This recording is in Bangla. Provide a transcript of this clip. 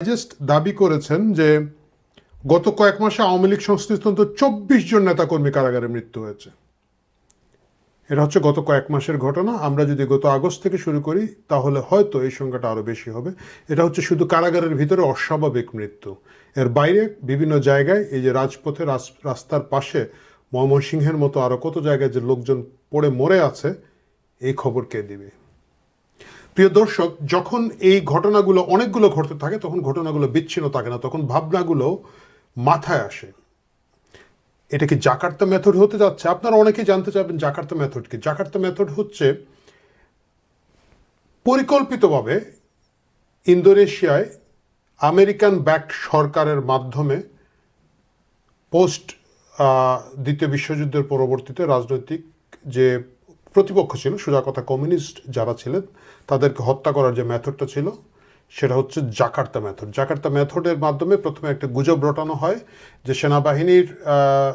ডাইজেস্ট দাবি করেছেন যে গত কয়েক মাসে আওয়ামী লীগ সংশ্লিষ্ট অন্তত 24 জন নেতাকর্মী কারাগারে মৃত্যু হয়েছে। এটা হচ্ছে গত কয়েক মাসের ঘটনা। আমরা যদি গত আগস্ট থেকে শুরু করি তাহলে হয়তো এই সংখ্যাটা আরও বেশি হবে। এটা হচ্ছে শুধু কারাগারের ভিতরে অস্বাভাবিক মৃত্যু। এর বাইরে বিভিন্ন জায়গায় এই যে রাজপথে রাস্তার পাশে ময়মনসিংহের মতো আরও কত জায়গায় যে লোকজন পড়ে মরে আছে, এই খবর কে দিবে? প্রিয় দর্শক, যখন এই ঘটনাগুলো অনেকগুলো ঘটতে থাকে তখন ঘটনাগুলো বিচ্ছিন্ন থাকে না, তখন ভাবনাগুলো মাথায় আসে। এটা কি জাকার্তা মেথড হতে যাচ্ছে? আপনারা অনেকেই জানতে চাইবেন জাকার্তা মেথড কি। জাকার্তা মেথড হচ্ছে পরিকল্পিতভাবে ইন্দোনেশিয়ায় আমেরিকান ব্যাকড সরকারের মাধ্যমে পোস্ট দ্বিতীয় বিশ্বযুদ্ধের পরবর্তীতে রাজনৈতিক যে প্রতিপক্ষ ছিল, সোজা কথা কমিউনিস্ট যারা ছিলেন, তাদেরকে হত্যা করার যে মেথডটা ছিল সেটা হচ্ছে জাকার্তা মেথড। জাকার্তা মেথডের মাধ্যমে প্রথমে একটা গুজব রটানো হয় যে সেনাবাহিনীর